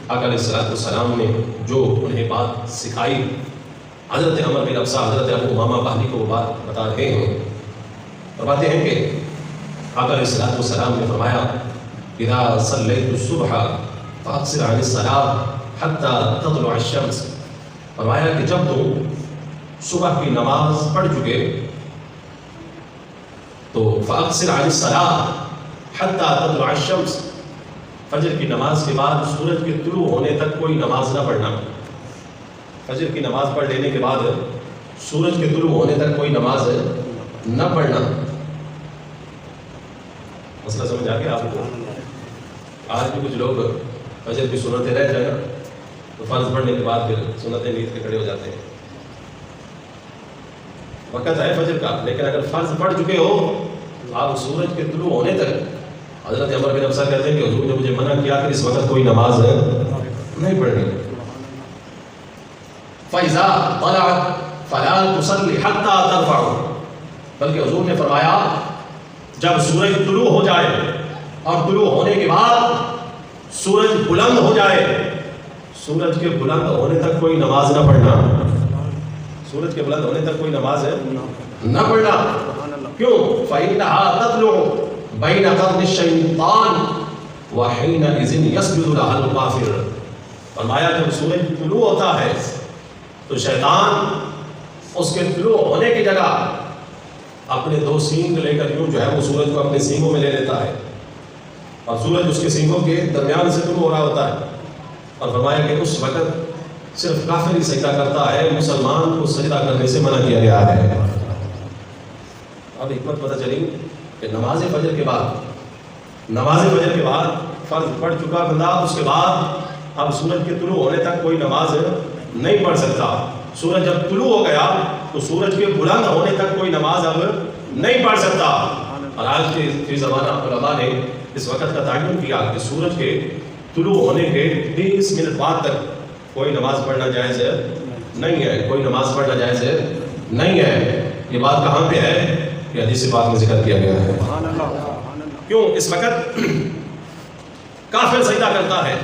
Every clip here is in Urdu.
آقا علیہ السلام نے جو انہیں بات سکھائی، حضرت عمر بن ابسہ حضرت ابو امامہ باہلی کو وہ بات بتا رہے ہیں، فرماتے ہیں کہ آقا علیہ السلام نے فرمایا اذا صلیت الصبح فاقصر عن الصلاة حتى تطلع الشمس، فرمایا کہ جب تم صبح کی نماز پڑھ چکے تو فاقصر عن الصلاة حتى تطلع الشمس، فجر کی نماز کے بعد سورج کے طلوع ہونے تک کوئی نماز نہ پڑھنا۔ فجر کی نماز پڑھ لینے کے بعد سورج کے طلوع ہونے تک کوئی نماز نہ پڑھنا۔ مسئلہ سمجھ آ گیا آپ کو؟ آج بھی کچھ لوگ فجر کی سنتیں رہ جائیں تو فرض پڑھنے کے بعد پھر سنتیں نیت کے کھڑے ہو جاتے ہیں۔ وقت ہے فجر کا، لیکن اگر فرض پڑھ چکے ہو تو آپ سورج کے طلوع ہونے تک، حضرت عمر بن ابسہ کہتے ہیں کہ حضور نے مجھے منع کیا کہ اس وقت کوئی نماز نہیں پڑھنی۔ فَإِذَا طَلَعَتْ فَلَا تُصَلِّ حَتَّى تَرْفَعُ، بلکہ حضور نے فرمایا جب سورج طلوع ہو جائے اور طلوع ہونے کے بعد سورج بلند ہو جائے، سورج کے بلند ہونے تک کوئی نماز نہ پڑھنا۔ سورج کے بلند ہونے تک کوئی نماز نہ پڑھنا۔ کیوں؟ فَإِنَّهَا تَطْلُعُ بَيْنَ قَرْنِ الشَّيْطَانِ وَحِينَئِذٍ يَسْجُدُ لَهَا الْكَافِرُ، فرمایا جب سورج طلوع ہوتا ہے تو شیطان اس کے طلوع ہونے کی جگہ اپنے دو سینگ لے کر یوں جو ہے وہ سورج کو اپنے سینگوں میں لے لیتا ہے، اور سورج اس کے سینگوں کے درمیان سے طلوع ہو رہا ہوتا ہے، اور فرمایا کہ اس وقت صرف کافر ہی سجدہ کرتا ہے، مسلمان کو سجدہ کرنے سے منع کیا گیا ہے۔ اب حکمت پتہ چلی کہ نماز فجر کے بعد فرض پڑھ چکا بندہ، اس کے بعد اب سورج کے طلوع ہونے تک کوئی نماز نہیں پڑھ سکتا۔ سورج جب طلوع ہو گیا تو سورج کے بلند ہونے تک کوئی نماز اب نہیں پڑھ سکتا۔ اور آج کے فی زمانہ علماء نے اس وقت کا تعین کیا کہ سورج کے طلوع ہونے کے 20 منٹ بعد تک کوئی نماز پڑھنا جائز نہیں ہے، کوئی نماز پڑھنا جائز نہیں ہے۔ یہ بات کہاں پہ ہے؟ یہ حدیث پاک میں ذکر کیا گیا ہے۔ کیوں؟ اس وقت کافر سجدہ کرتا ہے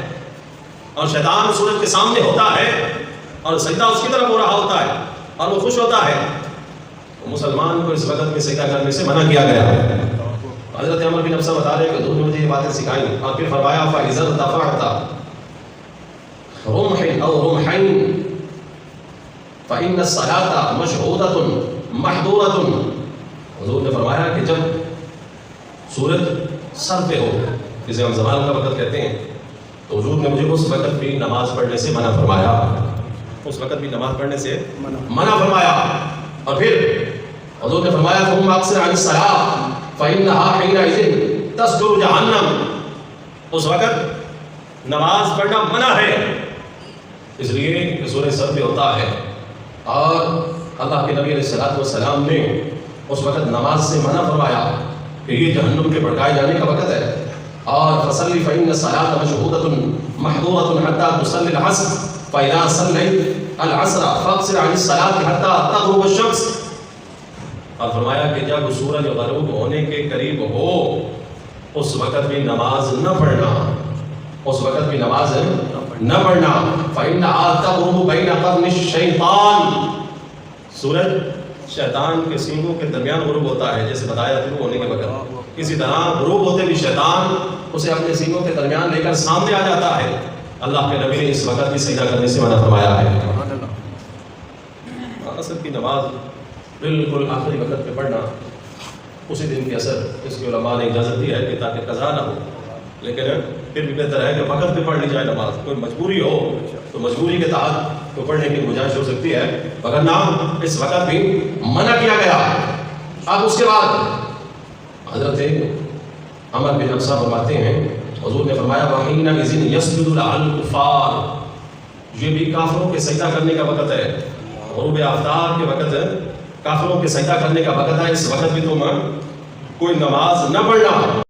اور شیطان سورج کے سامنے ہوتا ہے اور سجدہ اس کی طرف ہو رہا ہوتا ہے اور وہ خوش ہوتا ہے، تو مسلمان کو اس وقت میں سجدہ کرنے سے منع کیا گیا ہے۔ حضرت عمر بن ابسہ بتا رہے ہیں کہ حضور نے مجھے یہ باتیں سکھائیں، اور پھر فرمایا فَإِذَا ارْتَفَعْتَ رُمْحٍ أَوْ رُمْحَيْنِ فَإِنَّ الصَّلَاةَ مَشْهُودَةٌ مَحْظُورَةٌ، حضور نے فرمایا کہ جب سورج سر پہ ہو، جسے ہم زوال کا وقت کہتے ہیں، تو حضور نے مجھے اس وقت بھی نماز پڑھنے سے منع فرمایا، اس وقت بھی نماز پڑھنے سے منع فرمایا۔ اور پھر حضور نے فرمایا ثُمَّ أَقْصِرْ عَنِ الصَّلَاةِ فَإِنَّهَا حِينَئِذٍ تَسْجُرُ جَهَنَّمَ، اس وقت نماز پڑھنا منع ہے، اس لیے کہ سورج سر پہ ہوتا ہے، اور اللہ کے نبی علیہ السلام نے اس وقت نماز سے منع فرمایا کہ یہ جہنم کے بھڑکائے جانے کا وقت ہے۔ اور فصلی فإن الصلاة مشهودة محظورة حتى تصلي العصر فإذا صليت العصر فاقصر عن الصلاة حتى تغرب الشمس، اور فرمایا کہ جب سورج غروب ہونے کے قریب ہو اس وقت بھی نماز نہ پڑھنا، اس وقت بھی نماز نہ پڑھنا۔ فإنها تغرب بين قرن الشيطان، سورج شیطان کے سینگوں کے درمیان غروب ہوتا ہے، جیسے بتایا طلوع ہونے کے وقت، اسی طرح غروب ہوتے بھی شیطان اسے اپنے سینگوں کے درمیان لے کر سامنے آ جاتا ہے۔ اللہ کے نبی نے اس وقت بھی سجدہ کرنے سے منع فرمایا ہے۔ عصر کی نماز بالکل آخری وقت پہ پڑھنا، اسی دن کے اثر، اس کے علماء نے اجازت دی ہے کہ تاکہ قضا نہ ہو، لیکن پھر بھی بہتر ہے کہ وقت پہ پڑھ لی جائے نماز۔ کوئی مجبوری ہو تو مجبوری کے تحت تو پڑھنے کی گنجائش ہو سکتی ہے، وگرنہ اس وقت بھی منع کیا گیا۔ اب اس کے بعد حضرت عمر بن ابسہ فرماتے ہیں حضور نے فرمایا وَحِينَئِذٍ يَسْجُدُ لَهَا الْكُفَّارُ، یہ بھی کافروں کے سجدہ کرنے کا وقت ہے، غروب آفتاب کے وقت کافروں کے سجدہ کرنے کا وقت ہے، اس وقت بھی تم کوئی نماز نہ پڑھنا۔